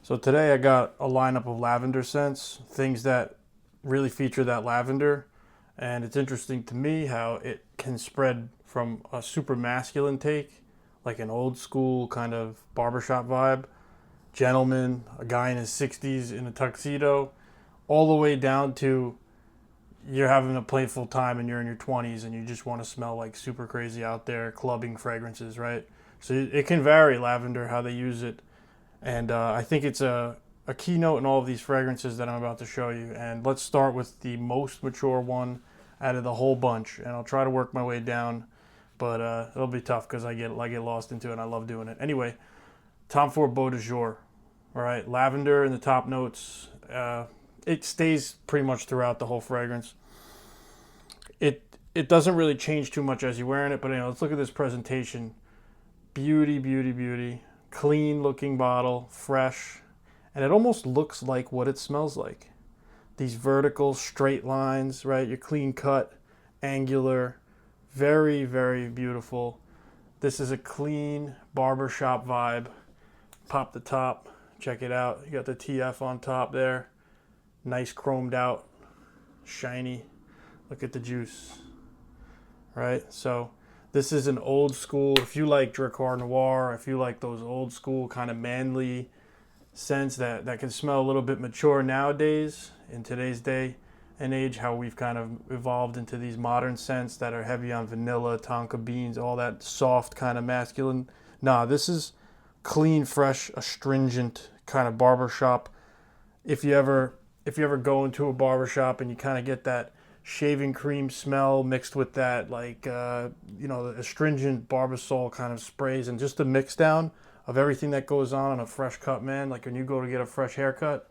So today I got a lineup of lavender scents, things that really feature that lavender. And it's interesting to me how it can spread from a super masculine take, like an old school kind of barbershop vibe, gentleman, a guy in his 60s in a tuxedo, all the way down to you're having a playful time and you're in your 20s and you just want to smell like super crazy out there, clubbing fragrances, right? So it can vary, lavender, how they use it. And I think it's a keynote in all of these fragrances that I'm about to show you. And let's start with the most mature one out of the whole bunch. And I'll try to work my way down, but it'll be tough because I get lost into it and I love doing it. Anyway, Tom Ford Beau de Jour. All right, lavender in the top notes. It stays pretty much throughout the whole fragrance. It doesn't really change too much as you're wearing it, but let's look at this presentation. Beauty, beauty, beauty. Clean looking bottle, fresh, and it almost looks like what it smells like. These vertical straight lines, right? You're clean cut, angular, very, very beautiful. This is a clean barbershop vibe. Pop the top, check it out. You got the TF on top there. Nice chromed out, shiny. Look at the juice, right? So this is an old school, if you like Dracar Noir, if you like those old school kind of manly scents that can smell a little bit mature nowadays, in today's day and age, how we've kind of evolved into these modern scents that are heavy on vanilla, tonka beans, all that soft kind of masculine. Nah, this is clean, fresh, astringent kind of barbershop. If you ever go into a barbershop and you kind of get that shaving cream smell mixed with that the astringent barbasol kind of sprays, and just the mix down of everything that goes on a fresh cut, man, like when you go to get a fresh haircut.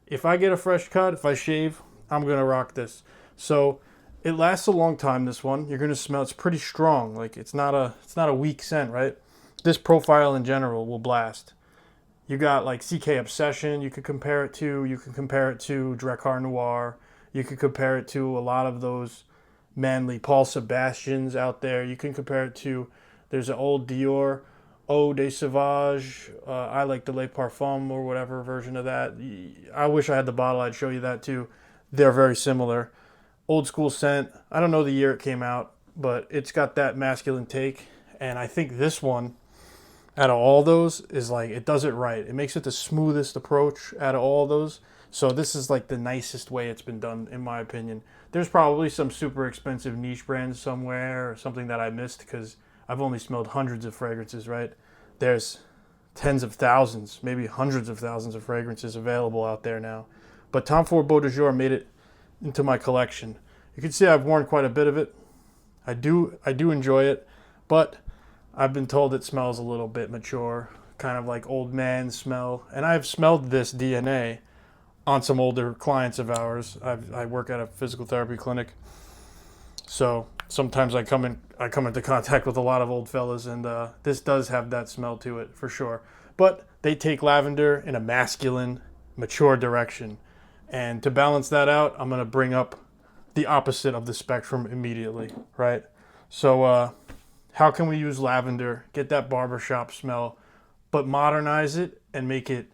If I get a fresh cut, if I shave, I'm gonna rock this. So it lasts a long time. This one you're gonna smell, it's pretty strong. Like it's not a weak scent, right? This profile in general will blast. You got like CK Obsession, you could compare it to. You can compare it to Dracar Noir. You could compare it to a lot of those manly Paul Sebastians out there. You can compare it to, there's an old Dior Eau de Sauvage. I like the Le Parfum or whatever version of that. I wish I had the bottle. I'd show you that too. They're very similar. Old school scent. I don't know the year it came out, but it's got that masculine take. And I think this one, out of all those, is like, it does it right. It makes it the smoothest approach out of all those. So this is like the nicest way it's been done, in my opinion. There's probably some super expensive niche brands somewhere or something that I missed because I've only smelled hundreds of fragrances, right? There's tens of thousands, maybe hundreds of thousands of fragrances available out there now. But Tom Ford Beau de Jour made it into my collection. You can see I've worn quite a bit of it. I do enjoy it, but I've been told it smells a little bit mature, kind of like old man smell. And I've smelled this DNA on some older clients of ours. I work at a physical therapy clinic, so sometimes I come into contact with a lot of old fellas, and this does have that smell to it for sure. But they take lavender in a masculine, mature direction, and to balance that out, I'm gonna bring up the opposite of the spectrum immediately, right? So how can we use lavender, get that barbershop smell, but modernize it and make it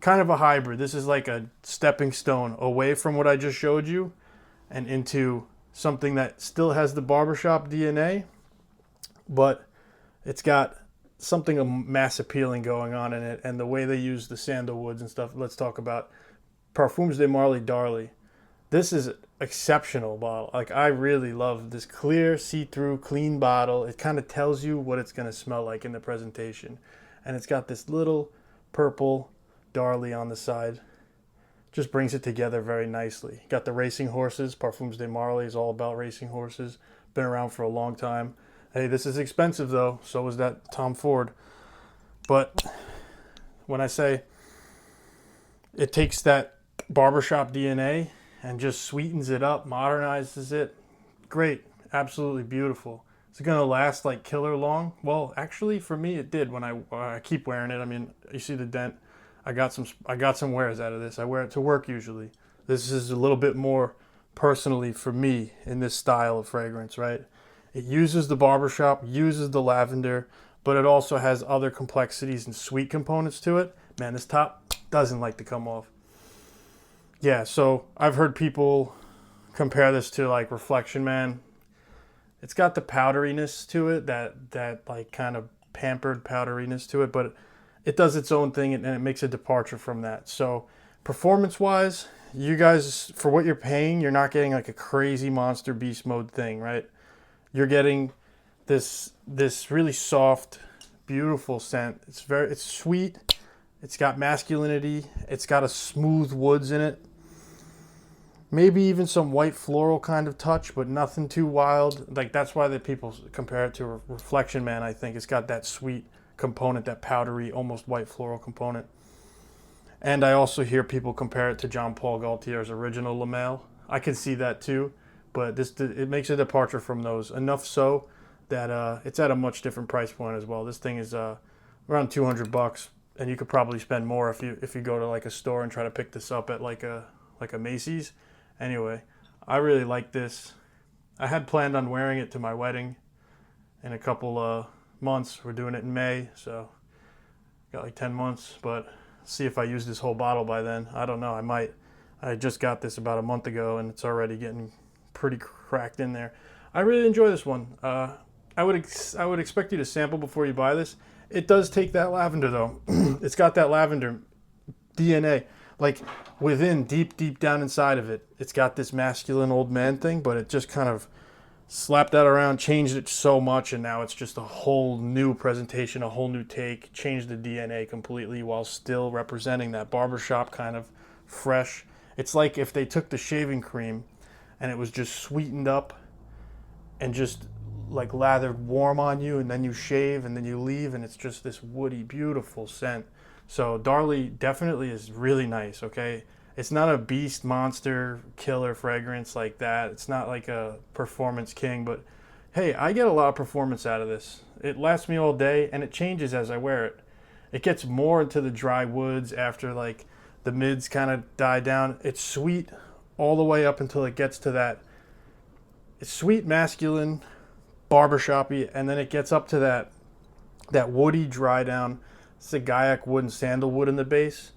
kind of a hybrid? This is like a stepping stone away from what I just showed you and into something that still has the barbershop DNA, but it's got something of mass appealing going on in it. And the way they use the sandalwoods and stuff. Let's talk about Parfums de Marley Darley. This is exceptional bottle. Like, I really love this clear, see-through, clean bottle. It kind of tells you what it's going to smell like in the presentation. And it's got this little purple Darley on the side. Just brings it together very nicely. Got the racing horses. Parfums de Marley is all about racing horses. Been around for a long time. Hey, this is expensive though. So is that Tom Ford. But when I say it takes that barbershop DNA and just sweetens it up, modernizes it, great, absolutely beautiful. Is it gonna last like killer long? Well, actually, for me, it did. When I keep wearing it. I mean, you see the dent. I got some wears out of this. I wear it to work usually. This is a little bit more personally for me in this style of fragrance, right? It uses the barbershop, uses the lavender, but it also has other complexities and sweet components to it. Man, this top, doesn't like to come off. Yeah, so I've heard people compare this to like Reflection Man. It's got the powderiness to it, that like kind of pampered powderiness to it, but it does its own thing, and it makes a departure from that. So performance-wise, you guys, for what you're paying, you're not getting like a crazy monster beast mode thing, right? You're getting this really soft, beautiful scent. It's sweet. It's got masculinity. It's got a smooth woods in it. Maybe even some white floral kind of touch, but nothing too wild. Like, that's why the people compare it to Reflection Man, I think. It's got that sweet component, that powdery, almost white floral component. And I also hear people compare it to Jean Paul Gaultier's original La Male. I can see that too, but it makes a departure from those. Enough so that it's at a much different price point as well. This thing is around $200, and you could probably spend more if you go to like a store and try to pick this up at like a Macy's. Anyway, I really like this. I had planned on wearing it to my wedding in a couple months. We're doing it in May, so got like 10 months, but see if I use this whole bottle by then. I don't know, I might. I just got this about a month ago, and it's already getting pretty cracked in there. I really enjoy this one. I would expect you to sample before you buy this. It does take that lavender though. It's got that lavender DNA. Like within, deep down inside of it, it's got this masculine old man thing, but it just kind of slapped that around, changed it so much, and now it's just a whole new presentation, a whole new take, changed the DNA completely while still representing that barbershop kind of fresh. It's like if they took the shaving cream and it was just sweetened up and just like lathered warm on you, and then you shave and then you leave, and it's just this woody, beautiful scent. So Darley definitely is really nice, okay? It's not a beast, monster, killer fragrance like that. It's not like a performance king, but hey, I get a lot of performance out of this. It lasts me all day, and it changes as I wear it. It gets more into the dry woods after like the mids kind of die down. It's sweet all the way up until it gets to that. It's sweet, masculine, barbershoppy, and then it gets up to that woody dry down. It's the Gaiac wood and sandalwood in the base.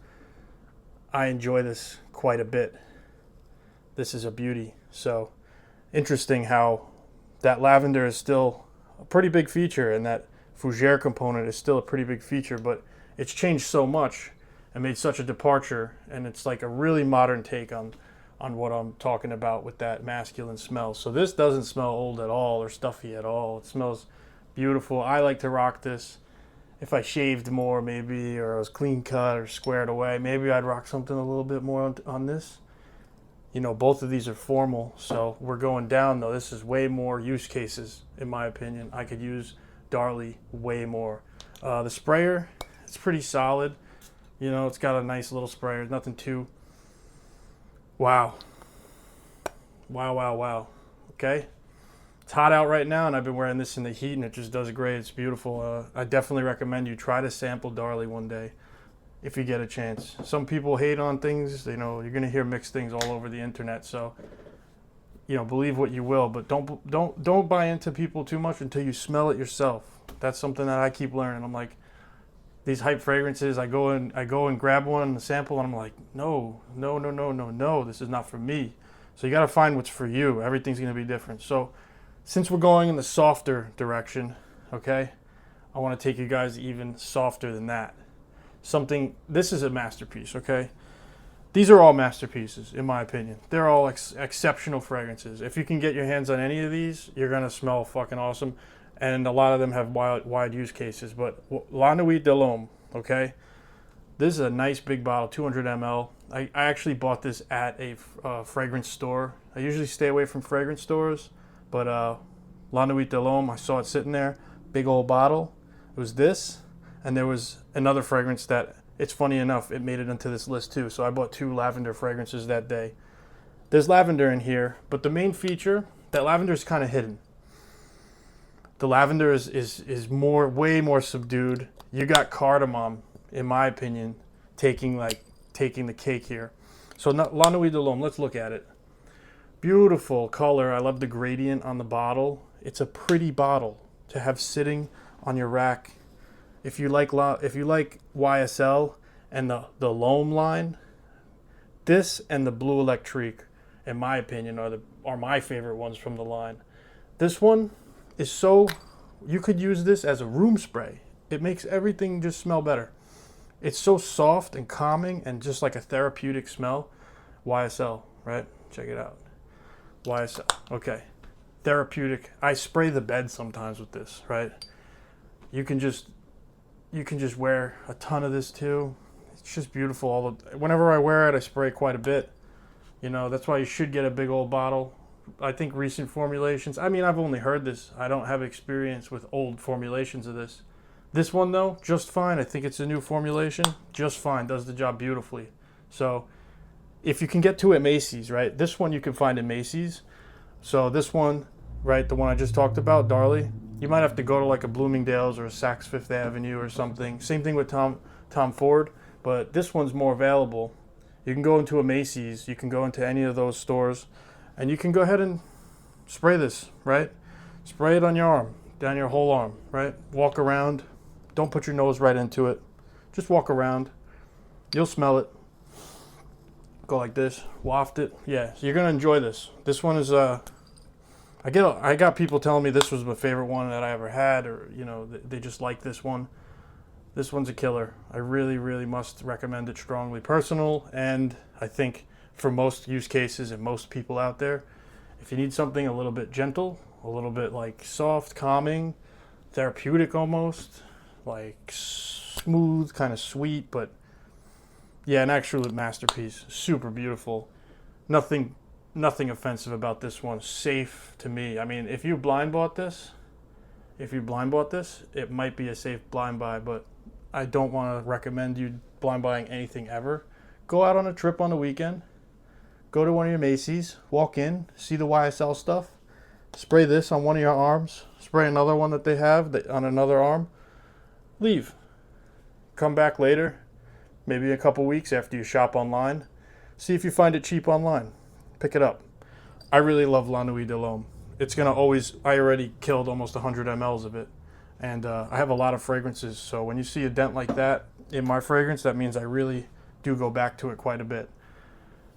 I enjoy this quite a bit. This is a beauty. So interesting how that lavender is still a pretty big feature, and that fougere component is still a pretty big feature, but it's changed so much and made such a departure, and it's like a really modern take on what I'm talking about with that masculine smell. So this doesn't smell old at all or stuffy at all. It smells beautiful. I like to rock this. If I shaved more maybe, or I was clean cut or squared away, maybe I'd rock something a little bit more on this. You know, both of these are formal, so we're going down though. This is way more use cases, in my opinion. I could use Darley way more. The sprayer, it's pretty solid. You know, it's got a nice little sprayer, nothing too, wow. Okay. It's hot out right now, and I've been wearing this in the heat, and it just does great. It's beautiful. I definitely recommend you try to sample Darley one day if you get a chance. Some people hate on things. You know, you're going to hear mixed things all over the internet. So, you know, believe what you will, but don't buy into people too much until you smell it yourself. That's something that I keep learning. I'm like, these hype fragrances, I go and grab one and sample, and I'm like, no, this is not for me. So you got to find what's for you. Everything's going to be different. So since we're going in the softer direction, okay, I want to take you guys even softer than that. This is a masterpiece, okay? These are all masterpieces, in my opinion. They're all exceptional fragrances. If you can get your hands on any of these, you're going to smell fucking awesome. And a lot of them have wide use cases. But La Nuit de l'Homme, okay? This is a nice big bottle, 200 ml. I actually bought this at a fragrance store. I usually stay away from fragrance stores. But La Nuit de l'Homme, I saw it sitting there, big old bottle. It was this, and there was another fragrance that, it's funny enough, it made it into this list too. So I bought 2 lavender fragrances that day. There's lavender in here, but the main feature, that lavender is kind of hidden. The lavender is way more subdued. You got cardamom, in my opinion, taking the cake here. So La Nuit de l'Homme, let's look at it. Beautiful color. I love the gradient on the bottle. It's a pretty bottle to have sitting on your rack. If you like YSL and the L'Homme line, this and the Blue Electrique, in my opinion, are my favorite ones from the line. This one is so, you could use this as a room spray. It makes everything just smell better. It's so soft and calming and just like a therapeutic smell. YSL, right? Check it out. YSL. Okay. Therapeutic. I spray the bed sometimes with this, right? You can just wear a ton of this too. It's just beautiful. Whenever I wear it, I spray quite a bit. You know, that's why you should get a big old bottle. I think recent formulations, I mean, I've only heard this. I don't have experience with old formulations of this. This one though, just fine. I think it's a new formulation. Just fine. Does the job beautifully. So if you can get to it at Macy's, right? This one you can find in Macy's. So this one, right, the one I just talked about, Darley, you might have to go to like a Bloomingdale's or a Saks Fifth Avenue or something. Same thing with Tom Ford, but this one's more available. You can go into a Macy's, you can go into any of those stores, and you can go ahead and spray this, right? Spray it on your arm, down your whole arm, right? Walk around. Don't put your nose right into it. Just walk around. You'll smell it. Go like this, waft it. Yeah, so you're gonna enjoy this. This one is I got people telling me this was my favorite one that I ever had, or you know, they just like this one. This one's a killer. I really, really must recommend it strongly. Personal, and I think for most use cases and most people out there, if you need something a little bit gentle, a little bit like soft, calming, therapeutic almost, like smooth, kind of sweet, but yeah, an actual masterpiece. Super beautiful. Nothing offensive about this one. Safe to me. I mean, if you blind bought this, it might be a safe blind buy, but I don't want to recommend you blind buying anything ever. Go out on a trip on the weekend. Go to one of your Macy's, walk in, see the YSL stuff, spray this on one of your arms, spray another one that they have on another arm, leave. Come back later, maybe a couple weeks after you shop online. See if you find it cheap online. Pick it up. I really love La Nuit de l'Homme. It's going to always, I already killed almost 100 mLs of it. And I have a lot of fragrances, so when you see a dent like that in my fragrance, that means I really do go back to it quite a bit.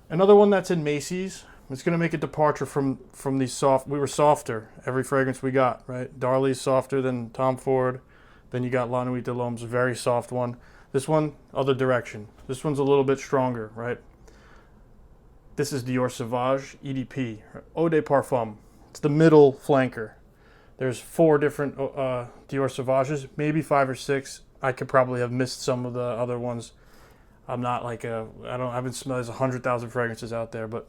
Another one that's in Macy's, it's going to make a departure from these soft, we were softer, every fragrance we got, right? Darley's softer than Tom Ford. Then you got La Nuit de l'Homme's a very soft one. This one, other direction. This one's a little bit stronger, right? This is Dior Sauvage EDP, Eau de Parfum. It's the middle flanker. There's 4 different Dior Sauvages, maybe 5 or 6. I could probably have missed some of the other ones. I'm not like I haven't smelled, there's 100,000 fragrances out there, but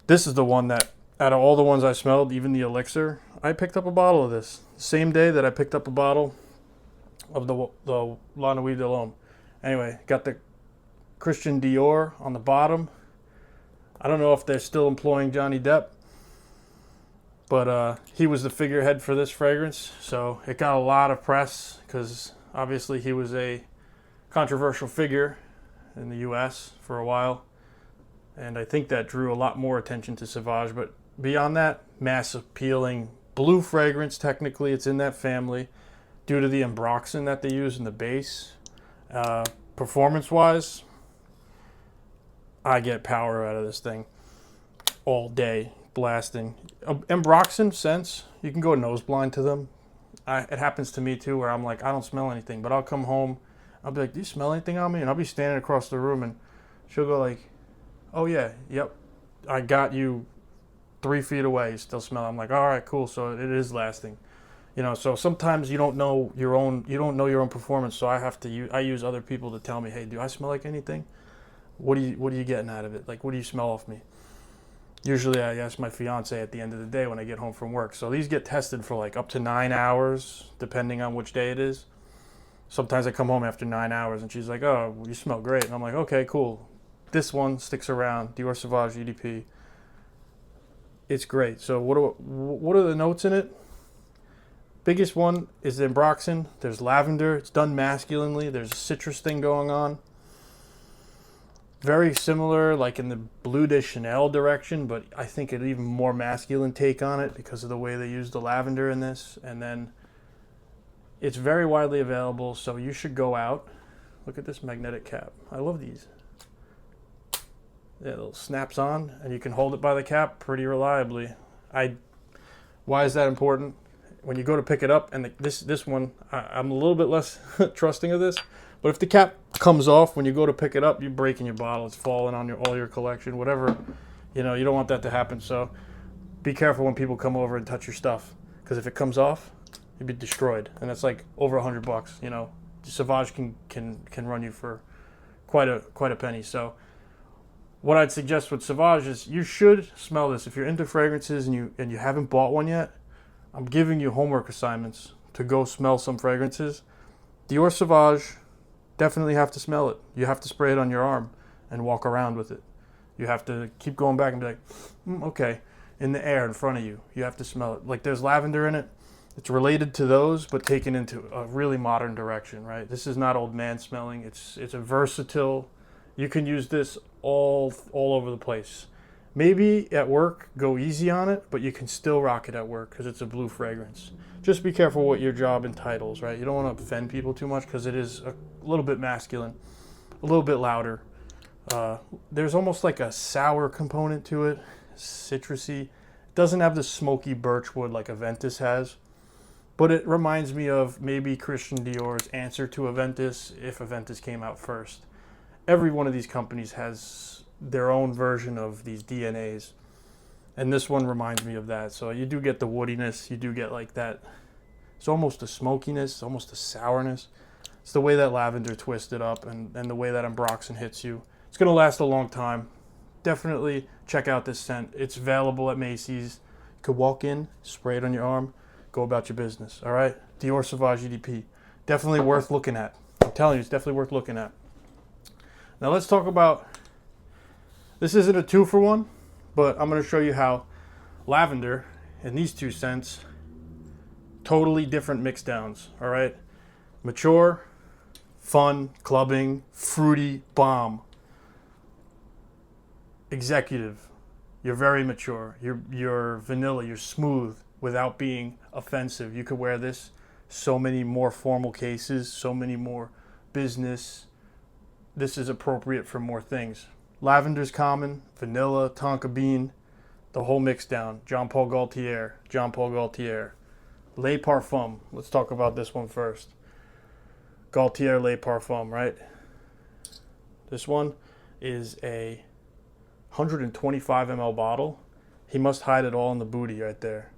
this is the one that, out of all the ones I smelled, even the Elixir, I picked up a bottle of this. Same day that I picked up a bottle of the La Nuit de l'Homme. Anyway, got the Christian Dior on the bottom. I don't know if they're still employing Johnny Depp, but he was the figurehead for this fragrance, so it got a lot of press because obviously he was a controversial figure in the US for a while, and I think that drew a lot more attention to Sauvage. But beyond that, mass appealing blue fragrance. Technically it's in that family due to the ambroxan that they use in the base. Performance wise, I get power out of this thing all day, blasting. Ambroxan scents, you can go nose blind to them. It happens to me too, where I'm like, I don't smell anything, but I'll come home, I'll be like, do you smell anything on me? And I'll be standing across the room and she'll go like, oh yeah, yep, I got you 3 feet away, you still smell it. I'm like, all right, cool, so it is lasting. You know, so sometimes you don't know your own performance, so I use other people to tell me, hey, do I smell like anything? What are you getting out of it? Like, what do you smell off me? Usually I ask my fiance at the end of the day when I get home from work. So these get tested for like up to 9 hours, depending on which day it is. Sometimes I come home after 9 hours and she's like, oh, you smell great. And I'm like, okay, cool. This one sticks around, Dior Sauvage EDP. It's great. So what are the notes in it? Biggest one is the ambroxan. There's lavender. It's done masculinely. There's a citrus thing going on. Very similar, like in the Bleu de Chanel direction, but I think an even more masculine take on it because of the way they use the lavender in this. And then it's very widely available, so you should go out Look at this magnetic cap. I love these. Yeah, it snaps on, and you can hold it by the cap pretty reliably. Why is that important? When you go to pick it up, and this one, I'm a little bit less trusting of this, but if the cap comes off when you go to pick it up, you're breaking your bottle. It's falling on all your collection, whatever. You know, you don't want that to happen. So be careful when people come over and touch your stuff, because if it comes off, you'd be destroyed, and it's like over $100. You know, Sauvage can run you for quite a penny. So what I'd suggest with Sauvage is you should smell this. If you're into fragrances and you haven't bought one yet, I'm giving you homework assignments to go smell some fragrances. Dior Sauvage, definitely have to smell it. You have to spray it on your arm and walk around with it. You have to keep going back and be like, okay, in the air in front of you. You have to smell it. Like there's lavender in it. It's related to those, but taken into a really modern direction, right? This is not old man smelling. It's a versatile. You can use this all over the place. Maybe at work, go easy on it, but you can still rock it at work because it's a blue fragrance. Just be careful what your job entitles, right? You don't want to offend people too much because it is a little bit masculine, a little bit louder. There's almost like a sour component to it, citrusy. It doesn't have the smoky birchwood like Aventus has, but it reminds me of maybe Christian Dior's answer to Aventus if Aventus came out first. Every one of these companies has their own version of these DNAs, and this one reminds me of that. So you do get the woodiness, you do get like that. It's almost a smokiness, almost a sourness. It's the way that lavender twisted up and the way that ambroxan hits you. It's going to last a long time. Definitely check out this scent. It's available at Macy's. You could walk in, spray it on your arm, go about your business. All right? Dior Sauvage EDP. Definitely worth looking at. I'm telling you, it's definitely worth looking at. Now let's talk about, this isn't a 2-for-1, but I'm going to show you how lavender and these two scents, totally different mix downs, all right? Mature, fun, clubbing, fruity, bomb. Executive, you're very mature. You're vanilla, you're smooth without being offensive. You could wear this so many more formal cases, so many more business. This is appropriate for more things. Lavender's common, vanilla, tonka bean, the whole mix down. Jean Paul Gaultier. Les Parfums. Let's talk about this one first. Gaultier Les Parfums, right? This one is a 125 ml bottle. He must hide it all in the booty right there.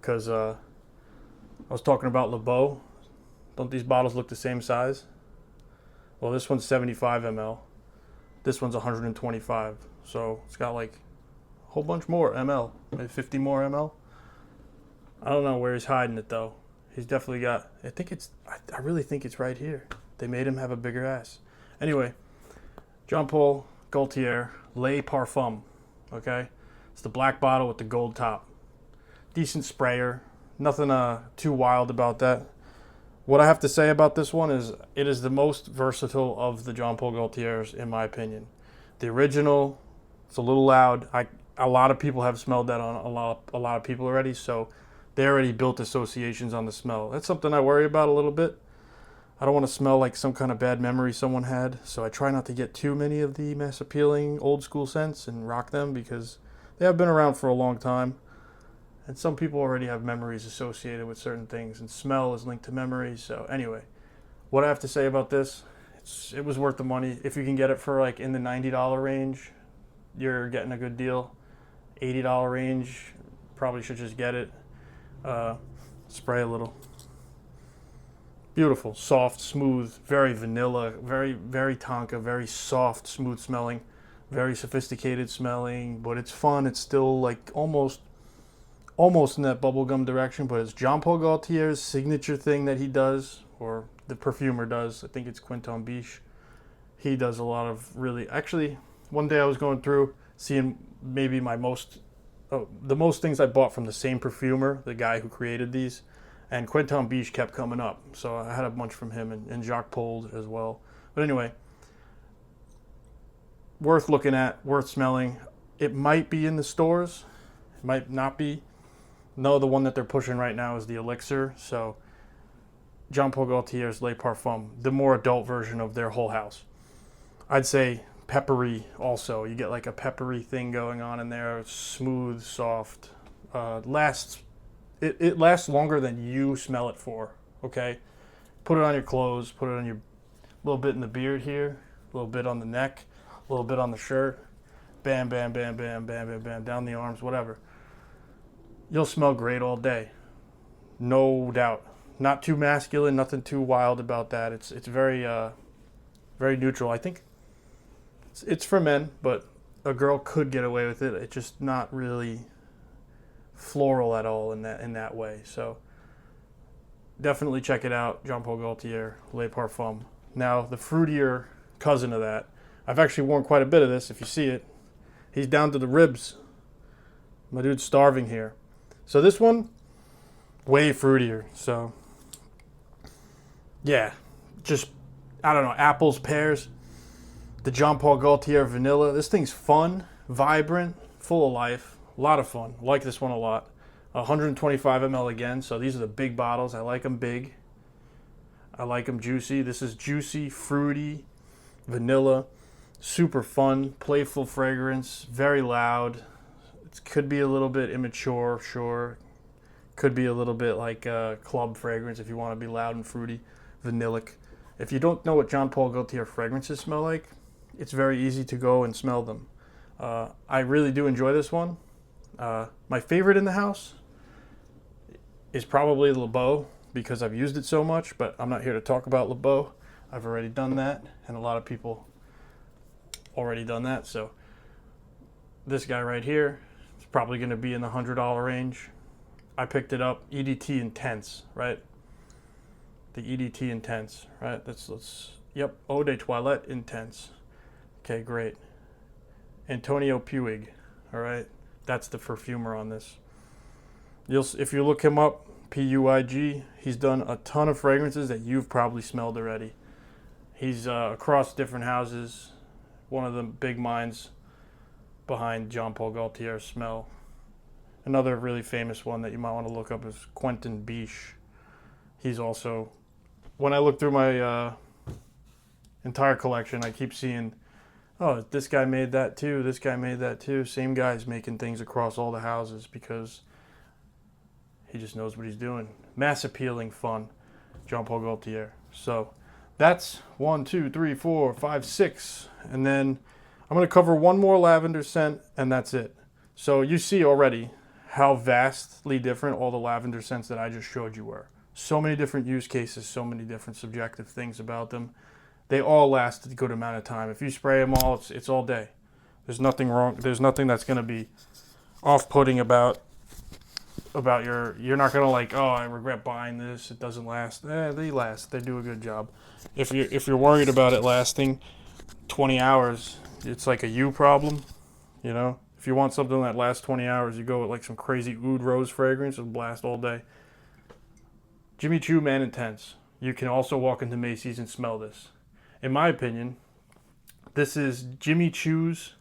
Because I was talking about Le Beau. Don't these bottles look the same size? Well, this one's 75 ml. This one's 125. So it's got like a whole bunch more ml. Maybe 50 more ml. I don't know where he's hiding it though. He's definitely got, I really think it's right here. They made him have a bigger ass. Anyway, Jean Paul Gaultier Les Parfums. Okay? It's the black bottle with the gold top. Decent sprayer. Nothing too wild about that. What I have to say about this one is it is the most versatile of the Jean Paul Gaultiers, in my opinion. The original, it's a little loud. A lot of people have smelled that on a lot of people already, so they already built associations on the smell. That's something I worry about a little bit. I don't want to smell like some kind of bad memory someone had, so I try not to get too many of the mass appealing old school scents and rock them because they have been around for a long time. And some people already have memories associated with certain things, and smell is linked to memory. So anyway, what I have to say about this, it was worth the money. If you can get it for like in the $90 range, you're getting a good deal. $80 range, probably should just get it. Spray a little. Beautiful, soft, smooth, very vanilla, very, very tonka, very soft, smooth smelling, very sophisticated smelling, but it's fun. It's still like almost in that bubblegum direction, but it's Jean Paul Gaultier's signature thing that he does, or the perfumer does. I think it's Quinton Biche. He does a lot of really, actually, one day I was going through, seeing maybe the most things I bought from the same perfumer, the guy who created these, and Quinton Biche kept coming up. So I had a bunch from him, and Jacques Paul as well. But anyway, worth looking at, worth smelling. It might be in the stores. It might not be. No, the one that they're pushing right now is the Elixir. So Jean Paul Gaultier's Les Parfums, the more adult version of their whole house. I'd say peppery also. You get like a peppery thing going on in there. It's smooth, soft. It lasts longer than you smell it for, okay? Put it on your clothes, put it on your, little bit in the beard here, a little bit on the neck, a little bit on the shirt. Bam, bam, bam, bam, bam, bam, bam, down the arms, whatever. You'll smell great all day. No doubt. Not too masculine, nothing too wild about that. It's very very neutral. I think it's for men, but a girl could get away with it. It's just not really floral at all in that way. So definitely check it out, Jean Paul Gaultier Les Parfums. Now the fruitier cousin of that, I've actually worn quite a bit of this. If you see it, he's down to the ribs. My dude's starving here. So this one, way fruitier. So yeah, just, I don't know, apples, pears. The Jean Paul Gaultier vanilla. This thing's fun, vibrant, full of life. A lot of fun. Like this one a lot. 125 ml again. So these are the big bottles. I like them big. I like them juicy. This is juicy, fruity, vanilla. Super fun, playful fragrance. Very loud. It could be a little bit immature, sure. Could be a little bit like a club fragrance if you want to be loud and fruity. Vanillic. If you don't know what Jean Paul Gaultier fragrances smell like, it's very easy to go and smell them. I really do enjoy this one. My favorite in the house is probably Le Beau because I've used it so much, but I'm not here to talk about Le Beau. I've already done that, and a lot of people already done that. So this guy right here is probably going to be in the $100 range. I picked it up, EDT Intense, right? The EDT Intense, right? Yep, Eau de Toilette Intense. Okay, great. Antonio Puig, all right? That's the perfumer on this. If you look him up, Puig, he's done a ton of fragrances that you've probably smelled already. He's across different houses. One of the big minds behind Jean Paul Gaultier's smell. Another really famous one that you might want to look up is Quentin Biche. He's also, when I look through my entire collection, I keep seeing, oh, this guy made that too, this guy made that too. Same guy's making things across all the houses because he just knows what he's doing. Mass appealing, fun, Jean Paul Gaultier. So that's 1, 2, 3, 4, 5, 6. And then I'm going to cover one more lavender scent, and that's it. So you see already how vastly different all the lavender scents that I just showed you were. So many different use cases, so many different subjective things about them. They all last a good amount of time. If you spray them all, it's all day. There's nothing wrong. There's nothing that's going to be off-putting about you're not going to like, oh, I regret buying this. It doesn't last. They last. They do a good job. If you're worried about it lasting 20 hours, it's like a you problem, you know? If you want something that lasts 20 hours, you go with like some crazy oud rose fragrance and blast all day. Jimmy Choo Man Intense. You can also walk into Macy's and smell this. In my opinion, this is Jimmy Choo's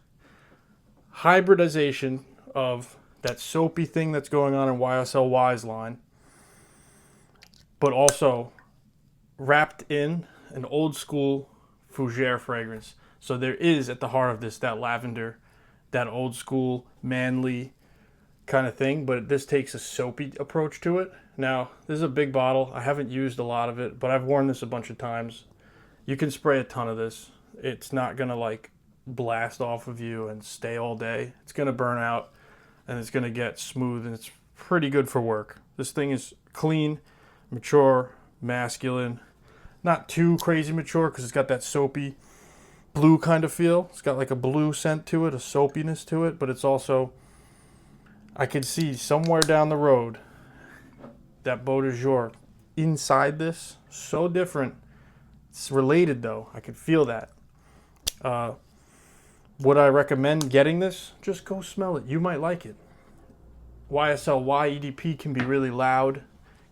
hybridization of that soapy thing that's going on in YSL Y's line, but also wrapped in an old school fougere fragrance. So there is at the heart of this that lavender, that old school manly kind of thing, but this takes a soapy approach to it. Now, this is a big bottle. I haven't used a lot of it, but I've worn this a bunch of times. You can spray a ton of this. It's not going to like blast off of you and stay all day. It's going to burn out and it's going to get smooth, and it's pretty good for work. This thing is clean, mature, masculine. Not too crazy mature because it's got that soapy blue kind of feel. It's got like a blue scent to it, a soapiness to it, but it's also, I could see somewhere down the road that Beau de Jour inside this. So different. It's related though. I could feel that. Would I recommend getting this? Just go smell it. You might like it. YSL EDP can be really loud,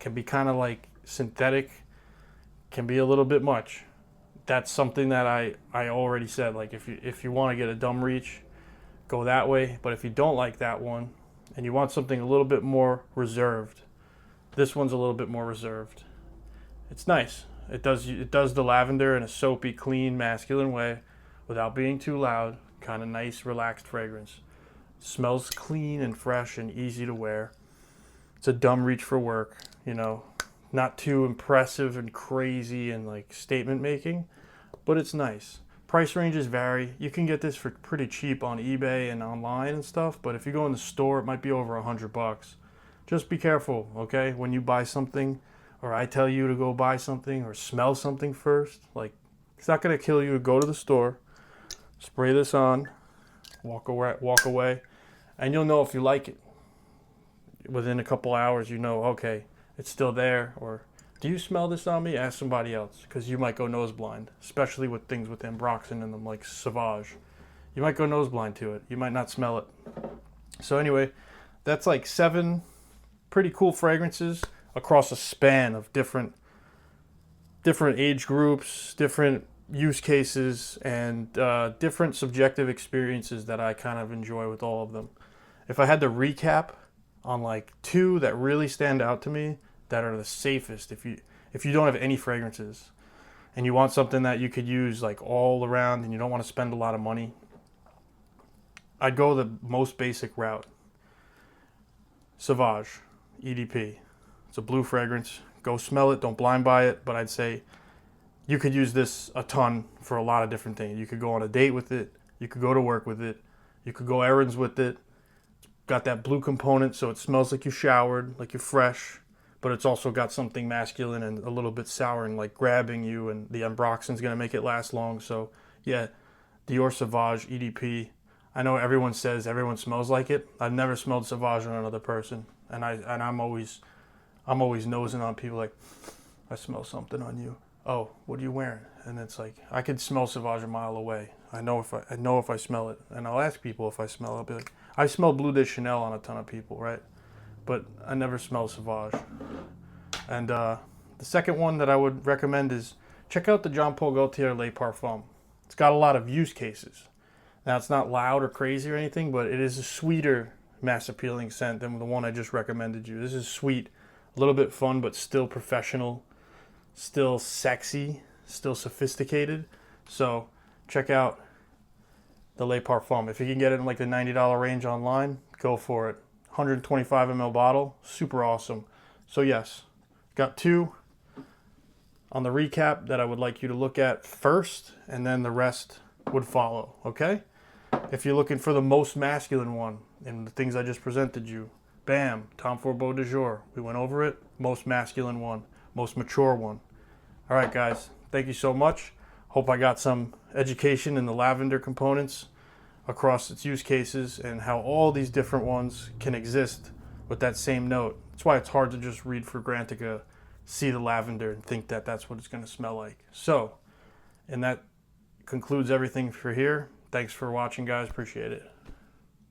can be kind of like synthetic, can be a little bit much. That's something that I already said. Like if you want to get a dumb reach, go that way. But if you don't like that one and you want something a little bit more reserved, this one's a little bit more reserved. It's nice. It does the lavender in a soapy, clean, masculine way without being too loud. Kind of nice, relaxed fragrance. Smells clean and fresh and easy to wear. It's a dumb reach for work, you know, not too impressive and crazy and like statement making, but it's nice. Price ranges vary. You can get this for pretty cheap on eBay and online and stuff, but if you go in the store, it might be over $100. Just be careful, okay? When you buy something, or I tell you to go buy something or smell something first, like, it's not gonna kill you to go to the store, spray this on, walk away, and you'll know if you like it. Within a couple hours, you know, okay, it's still there, or do you smell this on me? Ask somebody else, because you might go nose blind, especially with things with ambroxan in them, like Sauvage. You might go nose blind to it. You might not smell it. So anyway, that's like 7 pretty cool fragrances across a span of different age groups, different use cases, and different subjective experiences that I kind of enjoy with all of them. If I had to recap on like 2 that really stand out to me that are the safest, if you don't have any fragrances and you want something that you could use like all around and you don't want to spend a lot of money, I'd go the most basic route. Sauvage EDP. It's a blue fragrance. Go smell it, don't blind buy it, but I'd say you could use this a ton for a lot of different things. You could go on a date with it, you could go to work with it, you could go errands with it. Got that blue component, so it smells like you showered, like you're fresh, but it's also got something masculine and a little bit souring, like grabbing you, and the ambroxan's gonna make it last long. So yeah, Dior Sauvage EDP. I know everyone says everyone smells like it. I've never smelled Sauvage on another person, and I'm always nosing on people like, I smell something on you. Oh, what are you wearing? And it's like, I could smell Sauvage a mile away. I know if I smell it, and I'll ask people if I smell it. I'll be like, I smell Bleu de Chanel on a ton of people, right? But I never smell Sauvage. And the second one that I would recommend is check out the Jean Paul Gaultier Les Parfums. It's got a lot of use cases. Now, it's not loud or crazy or anything, but it is a sweeter mass appealing scent than the one I just recommended you. This is sweet, a little bit fun, but still professional, still sexy, still sophisticated. So check out the Les Parfums. If you can get it in like the $90 range online, go for it. 125 ml bottle, super awesome. So yes, got 2 on the recap that I would like you to look at first, and then the rest would follow, okay? If you're looking for the most masculine one in the things I just presented you, bam, Tom Ford Beau de Jour. We went over it, most masculine one, most mature one. All right, guys, thank you so much. Hope I got some education in the lavender components across its use cases and how all these different ones can exist with that same note. That's why it's hard to just read Fragrantica, see the lavender, and think that that's what it's going to smell like. So, and that concludes everything for here. Thanks for watching, guys. Appreciate it.